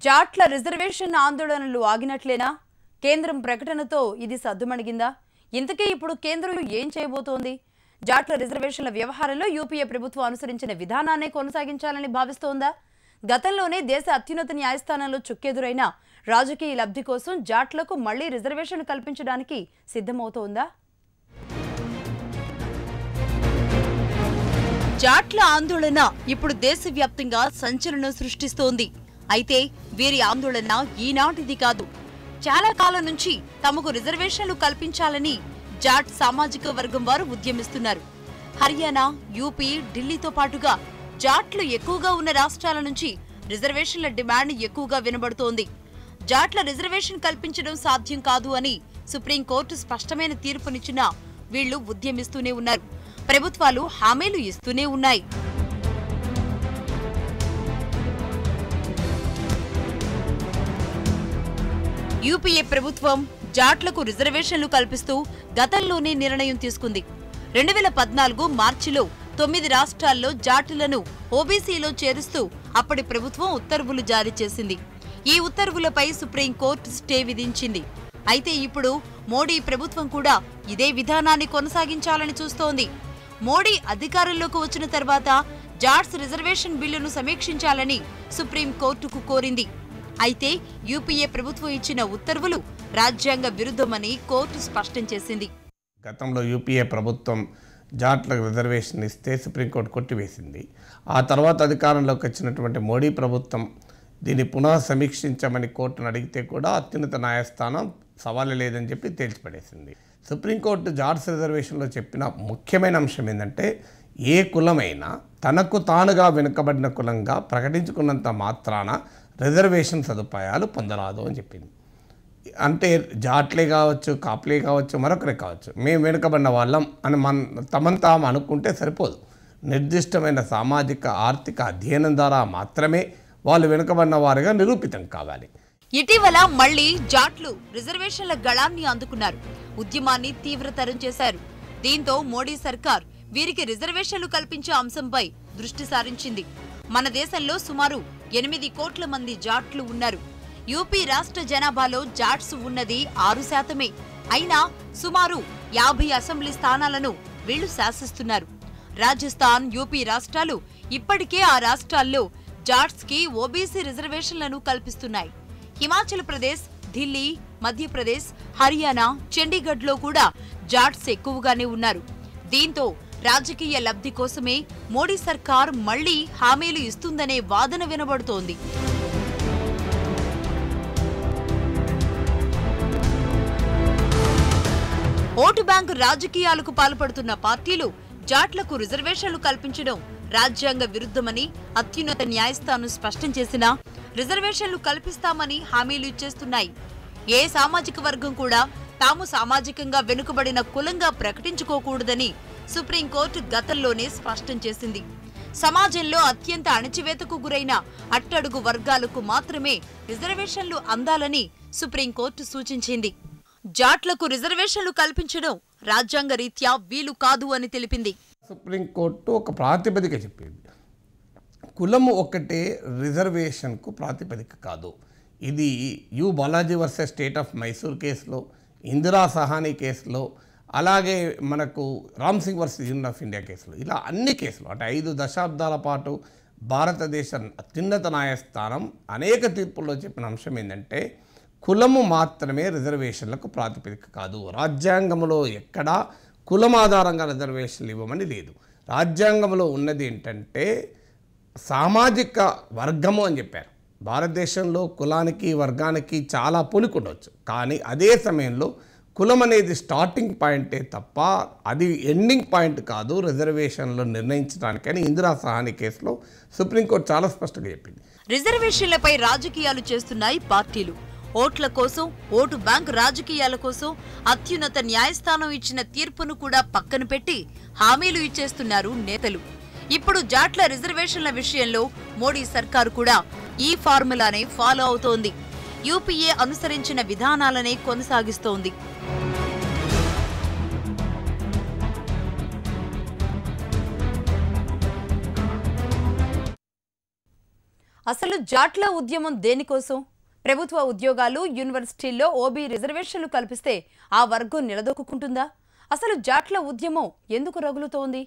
జాట్ల reservation ఆందోళనలు ఆగినట్లేనా? కేంద్రం ప్రకటనతో ఇది సద్దుమణిగిందా? ఇంతకీ ఇప్పుడు కేంద్రం ఏం చేయబోతోంది? జాట్ల రిజర్వేషన్ల వ్యవహారంలో యూపీఏ ప్రభుత్వం అనుసరించిన విధానాన్నే కొనసాగించాలని భావిస్తోందా? గతంలోనే దేశ అత్యున్నత న్యాయస్థానంలో చుక్కెదురైన రాజకీయ లబ్ధి కోసం జాట్లకు మళ్లీ రిజర్వేషన్ కల్పించడానికి సిద్ధమవుతోందా? జాట్ల ఆందోళన ఇప్పుడు దేశవ్యాప్తంగా సంచలనం సృష్టిస్తోంది. అయితే వీరి ఆందోళన ఈనాటిది కాదు. చాలా కాలం నుంచి తమకు రిజర్వేషన్లు కల్పించాలని జాట్ సామాజిక వర్గం వారు ఉద్యమిస్తున్నారు. హర్యానా, యూపీ, ఢిల్లీతో పాటుగా జాట్లు ఎక్కువగా ఉన్న రాష్ట్రాల నుంచి రిజర్వేషన్ల డిమాండ్ ఎక్కువగా వినబడుతోంది. జాట్ల రిజర్వేషన్ కల్పించడం సాధ్యం కాదు అని సుప్రీంకోర్టు స్పష్టమైన తీర్పునిచ్చినా వీళ్లు ఉద్యమిస్తూనే ఉన్నారు. ప్రభుత్వాలు హామీలు ఇస్తూనే ఉన్నాయి. యూపీఏ ప్రభుత్వం జాట్లకు రిజర్వేషన్లు కల్పిస్తూ గతంలోనే నిర్ణయం తీసుకుంది. 2014 మార్చిలో 9 రాష్ట్రాల్లో జాట్లను ఓబీసీలో చేరుస్తూ అప్పటి ప్రభుత్వం ఉత్తర్వులు జారీ చేసింది. ఈ ఉత్తర్వులపై సుప్రీంకోర్టు స్టే విధించింది. అయితే ఇప్పుడు మోడీ ప్రభుత్వం కూడా ఇదే విధానాన్ని కొనసాగించాలని చూస్తోంది. మోడీ అధికారంలోకి వచ్చిన తర్వాత జాట్స్ రిజర్వేషన్ బిల్లును సమీక్షించాలని సుప్రీంకోర్టుకు కోరింది. అయితే యూపీఏ ప్రభుత్వం ఇచ్చిన ఉత్తర్వులు రాజ్యాంగ విరుద్ధమని కోర్టు స్పష్టం చేసింది. గతంలో యూపీఏ ప్రభుత్వం జాట్లకు రిజర్వేషన్ ఇస్తే సుప్రీంకోర్టు కొట్టివేసింది. ఆ తర్వాత అధికారంలోకి వచ్చినటువంటి మోడీ ప్రభుత్వం దీన్ని పునః సమీక్షించమని కోర్టును అడిగితే కూడా అత్యున్నత న్యాయస్థానం సవాలు లేదని చెప్పి తేల్చిపడేసింది. సుప్రీంకోర్టు జాట్స్ రిజర్వేషన్లో చెప్పిన ముఖ్యమైన అంశం ఏంటంటే ఏ కులమైనా తనకు తానుగా వెనుకబడిన కులంగా ప్రకటించుకున్నంత మాత్రాన రిజర్వేషన్ సదుపాయాలు పొందరాదు అని చెప్పింది. అంటే జాట్లే కావచ్చు, కాపులే కావచ్చు, మరొకరే కావచ్చు, మేము వెనుకబడిన వాళ్ళం అని తమను తాము అనుకుంటే సరిపోదు. నిర్దిష్టమైన సామాజిక ఆర్థిక అధ్యయనం ద్వారా మాత్రమే వాళ్ళు వెనుకబడిన వారిగా నిరూపితం కావాలి. ఇటీవల మళ్లీ జాట్లు రిజర్వేషన్ల గళాన్ని అందుకున్నారు. ఉద్యమాన్ని తీవ్రతరం చేశారు. దీంతో మోడీ సర్కార్ వీరికి రిజర్వేషన్లు కల్పించే అంశంపై దృష్టి సారించింది. మన దేశంలో సుమారు 8 కోట్ల మంది జాట్లు ఉన్నారు. యూపీ రాష్ట్ర జనాభాలో జాట్స్ ఉన్నది 6%. అయినా సుమారు 50 అసెంబ్లీ స్థానాలను వీళ్లు శాసిస్తున్నారు. రాజస్థాన్, యూపీ రాష్ట్రాలు ఇప్పటికే ఆ రాష్ట్రాల్లో జాట్స్ కి ఓబీసీ రిజర్వేషన్లను కల్పిస్తున్నాయి. హిమాచల్ ప్రదేశ్, ఢిల్లీ, మధ్యప్రదేశ్, హర్యానా, చండీగఢ్లో కూడా జాట్స్ ఎక్కువగానే ఉన్నారు. దీంతో రాజకీయ లబ్ధి కోసమే మోడీ సర్కార్ మళ్లీ హామీలు ఇస్తుందనే వాదన వినబడుతోంది. ఓటు బ్యాంకు రాజకీయాలకు పాల్పడుతున్న పార్టీలు జాట్లకు రిజర్వేషన్లు కల్పించడం రాజ్యాంగ విరుద్ధమని అత్యున్నత న్యాయస్థానం స్పష్టం చేసినా రిజర్వేషన్లు కల్పిస్తామని హామీలు ఇచ్చేస్తున్నాయి. ఏ సామాజిక వర్గం కూడా తాము సామాజికంగా వెనుకబడిన కులంగా ప్రకటించుకోకూడదని సుప్రీంకోర్టు గతంలోనే స్పష్టం చేసింది. సమాజంలో అత్యంత అణచివేతకు గురైన అట్టడుగు వర్గాలకు మాత్రమే రిజర్వేషన్లు అందాలని సుప్రీంకోర్టు సూచించింది. జాట్లకు రిజర్వేషన్లు కల్పించడం రాజ్యాంగ రీత్యా వీలు కాదు అని తెలిపింది. సుప్రీంకోర్టు ఒక ప్రాతిపదిక చెప్పింది. కులము ఒకటే రిజర్వేషన్కు ప్రాతిపదిక కాదు. ఇది you Balaji versus state of Mysore కేసులో, ఇందిరా సహానీ కేసులో, అలాగే మనకు Ram Singh versus union of India కేసులో, ఇలా అన్ని కేసులు అంటే 5 దశాబ్దాల పాటు భారతదేశ అత్యున్నత న్యాయస్థానం అనేక తీర్పుల్లో చెప్పిన అంశం ఏంటంటే కులము మాత్రమే రిజర్వేషన్లకు ప్రాతిపదిక కాదు. రాజ్యాంగంలో ఎక్కడా కులం ఆధారంగా రిజర్వేషన్లు ఇవ్వమని లేదు. రాజ్యాంగంలో ఉన్నది ఏంటంటే సామాజిక వర్గము అని చెప్పారు. భారతదేశంలో కులానికి వర్గానికి చాలా పోలిక ఉండవచ్చు, కానీ అదే సమయంలో కులం అనేది స్టార్టింగ్ పాయింటే తప్ప అది ఎండింగ్ పాయింట్ కాదు రిజర్వేషన్లో నిర్ణయించడానికని ఇందిరా సహానీ కేసులో సుప్రీంకోర్టు చాలా స్పష్టంగా చెప్పింది. రిజర్వేషన్లపై రాజకీయాలు చేస్తున్నాయి పార్టీలు. ఓట్ల కోసం, ఓటు బ్యాంక్ రాజకీయాల కోసం అత్యున్నత న్యాయస్థానం ఇచ్చిన తీర్పును కూడా పక్కన పెట్టి హామీలు ఇచ్చేస్తున్నారు నేతలు. ఇప్పుడు జాట్ల రిజర్వేషన్ల విషయంలో మోడీ సర్కారు కూడా ఈ ఫార్ములానే ఫాలో అవుతోంది. యూపీఏ అనుసరించిన విధానాలనే కొనసాగిస్తోంది. అసలు జాట్ల ఉద్యమం దేనికోసం? ప్రభుత్వ ఉద్యోగాలు, యూనివర్సిటీల్లో ఓబీ రిజర్వేషన్లు కల్పిస్తే ఆ వర్గం నిలదొక్కుంటుందా? అసలు జాట్ల ఉద్యమం ఎందుకు రగులుతోంది?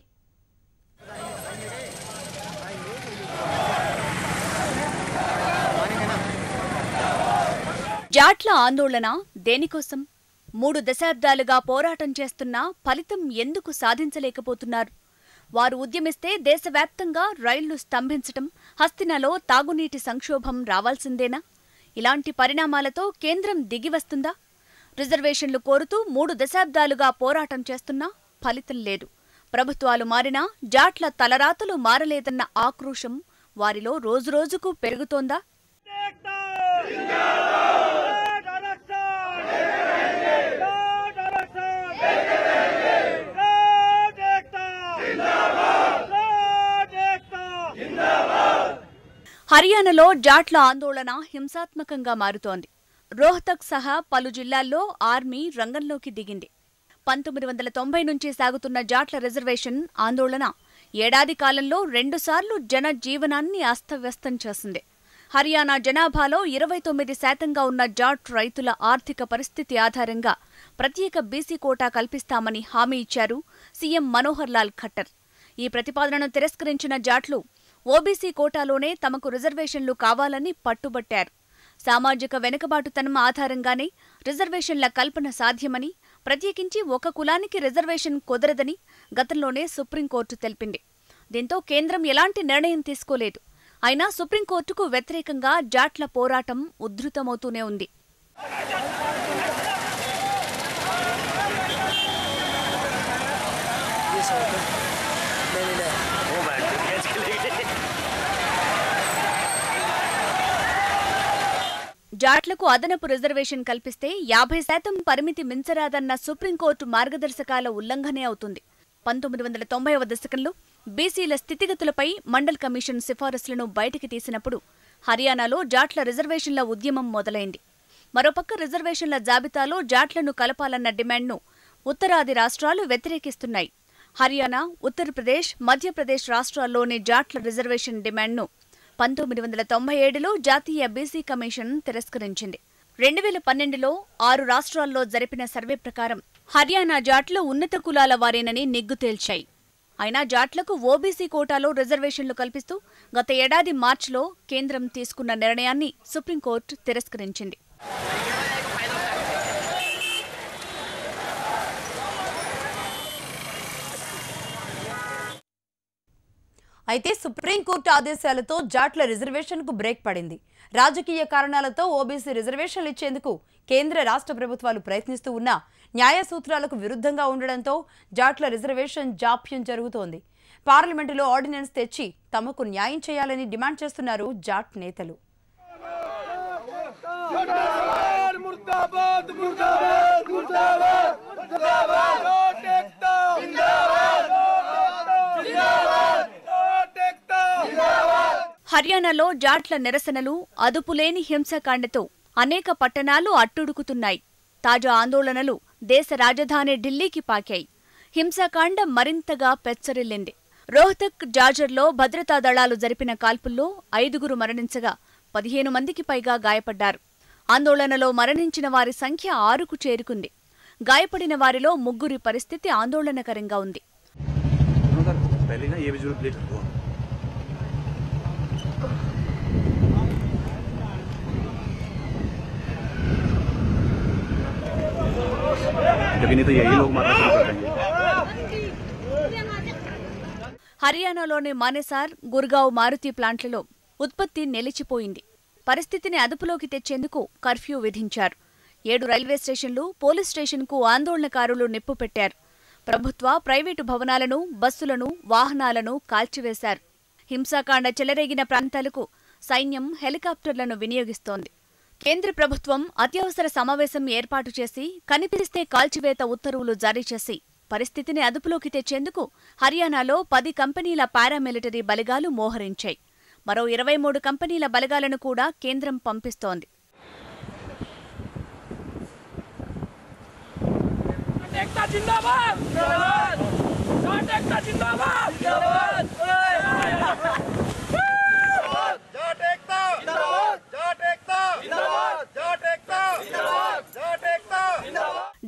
జాట్ల ఆందోళన దేనికోసం? 3 దశాబ్దాలుగా పోరాటం చేస్తున్నా ఫలితం ఎందుకు సాధించలేకపోతున్నారు? వారు ఉద్యమిస్తే దేశవ్యాప్తంగా రైళ్లు స్తంభించటం, హస్తినలో తాగునీటి సంక్షోభం రావాల్సిందేనా? ఇలాంటి పరిణామాలతో కేంద్రం దిగివస్తుందా? రిజర్వేషన్లు కోరుతూ 3 దశాబ్దాలుగా పోరాటం చేస్తున్నా ఫలితం లేదు. ప్రభుత్వాలు మారినా జాట్ల తలరాతలు మారలేదన్న ఆక్రోశం వారిలో రోజురోజుకు పెరుగుతోందా? హర్యానాలో జాట్ల ఆందోళన హింసాత్మకంగా మారుతోంది. రోహ్తక్ సహా పలు జిల్లాల్లో ఆర్మీ రంగంలోకి దిగింది. 1990 నుంచి సాగుతున్న జాట్ల రిజర్వేషన్ ఆందోళన ఏడాది కాలంలో 2 సార్లు జన జీవనాన్ని అస్తవ్యస్తం చేసింది. హర్యానా జనాభాలో 29% ఉన్న జాట్ రైతుల ఆర్థిక పరిస్థితి ఆధారంగా ప్రత్యేక బీసీ కోటా కల్పిస్తామని హామీ ఇచ్చారు సీఎం మనోహర్ లాల్ ఖట్టర్. ఈ ప్రతిపాదనను తిరస్కరించిన జాట్లు ఓబీసీ కోటాలోనే తమకు రిజర్వేషన్లు కావాలని పట్టుబట్టారు. సామాజిక వెనుకబాటుతనం ఆధారంగానే రిజర్వేషన్ల కల్పన సాధ్యమని, ప్రత్యేకించి ఒక కులానికి రిజర్వేషన్ కుదరదని గతంలోనే సుప్రీంకోర్టు తెలిపింది. దీంతో కేంద్రం ఎలాంటి నిర్ణయం తీసుకోలేదు. అయినా సుప్రీంకోర్టుకు వ్యతిరేకంగా జాట్ల పోరాటం ఉధృతమవుతూనే ఉంది. జాట్లకు అదనపు రిజర్వేషన్ కల్పిస్తే 50% పరిమితి మించరాదన్న సుప్రీంకోర్టు మార్గదర్శకాల ఉల్లంఘనే అవుతుంది. 1990వ దశకంలో బీసీల స్థితిగతులపై మండల్ కమిషన్ సిఫారసులను బయటికి తీసినప్పుడు హర్యానాలో జాట్ల రిజర్వేషన్ల ఉద్యమం మొదలైంది. మరోపక్క రిజర్వేషన్ల జాబితాలో జాట్లను కలపాలన్న డిమాండ్ను ఉత్తరాది రాష్ట్రాలు వ్యతిరేకిస్తున్నాయి. హర్యానా, ఉత్తరప్రదేశ్, మధ్యప్రదేశ్ రాష్ట్రాల్లోని జాట్ల రిజర్వేషన్ డిమాండ్ను 1997లో జాతీయ బీసీ కమిషన్ తిరస్కరించింది. 2012లో 6 రాష్ట్రాల్లో జరిపిన సర్వే ప్రకారం హర్యానా జాట్లు ఉన్నత కులాల వారేనని నిగ్గు తేల్చాయి. అయినా జాట్లకు ఓబీసీ కోటాలో రిజర్వేషన్లు కల్పిస్తూ గత ఏడాది మార్చిలో కేంద్రం తీసుకున్న నిర్ణయాన్ని సుప్రీంకోర్టు తిరస్కరించింది. అయితే సుప్రీంకోర్టు ఆదేశాలతో జాట్ల రిజర్వేషన్కు బ్రేక్ పడింది. రాజకీయ కారణాలతో ఓబీసీ రిజర్వేషన్లు ఇచ్చేందుకు కేంద్ర రాష్ట్ర ప్రభుత్వాలు ప్రయత్నిస్తూ ఉన్నా న్యాయ సూత్రాలకు విరుద్ధంగా ఉండడంతో జాట్ల రిజర్వేషన్ జాప్యం జరుగుతోంది. పార్లమెంటులో ఆర్డినెన్స్ తెచ్చి తమకు న్యాయం చేయాలని డిమాండ్ చేస్తున్నారు జాట్ నేతలు. హర్యానాలో జాట్ల నిరసనలు, అదుపులేని హింసాకాండతో అనేక పట్టణాలు అట్టుడుకుతున్నాయి. తాజా ఆందోళనలు దేశ రాజధాని ఢిల్లీకి పాకాయి. హింసాకాండ మరింతగా పెచ్చరిల్లింది. రోహ్తక్, జాజర్లో భద్రతా దళాలు జరిపిన కాల్పుల్లో 5గురు మరణించగా 15 మందికి పైగా గాయపడ్డారు. ఆందోళనలో మరణించిన వారి సంఖ్య 6కు చేరుకుంది. గాయపడిన వారిలో 3 పరిస్థితి ఆందోళనకరంగా ఉంది. హర్యానాలోని మానేసార్, గుర్గావ్ మారుతి ప్లాంట్లలో ఉత్పత్తి నిలిచిపోయింది. పరిస్థితిని అదుపులోకి తెచ్చేందుకు కర్ఫ్యూ విధించారు. 7 రైల్వే స్టేషన్లు, పోలీస్ స్టేషన్కు ఆందోళనకారులు నిప్పు పెట్టారు. ప్రభుత్వ, ప్రైవేటు భవనాలను, బస్సులను, వాహనాలను కాల్చివేశారు. హింసాకాండ చెలరేగిన ప్రాంతాలకు సైన్యం హెలికాప్టర్లను వినియోగిస్తోంది. కేంద్ర ప్రభుత్వం అత్యవసర సమావేశం ఏర్పాటు చేసి కనిపిస్తే కాల్చివేత ఉత్తర్వులు జారీ చేసి పరిస్థితిని అదుపులోకి తెచ్చేందుకు హర్యానాలో 10 కంపెనీల పారామిలిటరీ బలగాలు మోహరించాయి. మరో 23 కంపెనీల బలగాలను కూడా కేంద్రం పంపిస్తోంది. జాట్ ఏక్తా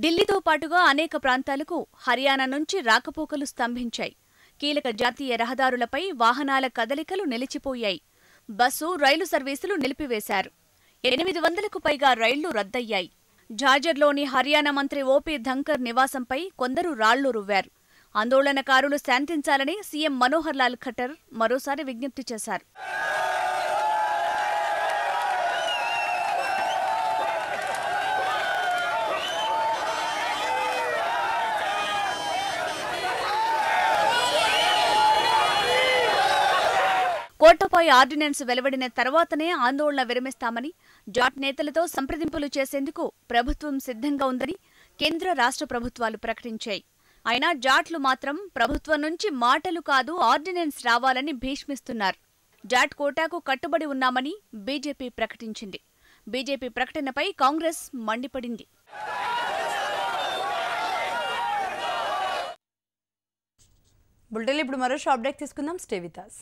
ఢిల్లీతో పాటుగా అనేక ప్రాంతాలకు హర్యానా నుంచి రాకపోకలు స్తంభించాయి. కీలక జాతీయ రహదారులపై వాహనాల కదలికలు నిలిచిపోయాయి. బస్సు, రైలు సర్వీసులు నిలిపివేశారు. 800కు పైగా రైళ్లు రద్దయ్యాయి. ఝాజర్లోని హర్యానా మంత్రి ఓపీ ధంకర్ నివాసంపై కొందరు రాళ్లు రువ్వారు. ఆందోళనకారులు శాంతించాలని సీఎం మనోహర్ లాల్ ఖట్టర్ మరోసారి విజ్ఞప్తి చేశారు. కోటపై ఆర్డినెన్స్ వెలువడిన తర్వాతనే ఆందోళన విరమిస్తామని, జాట్ నేతలతో సంప్రదింపులు చేసేందుకు ప్రభుత్వం సిద్ధంగా ఉందని కేంద్ర, రాష్ట్ర ప్రభుత్వాలు ప్రకటించాయి. అయినా జాట్లు మాత్రం ప్రభుత్వం నుంచి మాటలు కాదు ఆర్డినెన్స్ రావాలని భీష్మిస్తున్నారు. జాట్ కోటాకు కట్టుబడి ఉన్నామని బీజేపీ ప్రకటించింది. బీజేపీ ప్రకటనపై కాంగ్రెస్ మండిపడింది. బులెటిన్లో ఇప్పుడు మరో షార్ట్ బ్రేక్ తీసుకుందాం. Stay with us.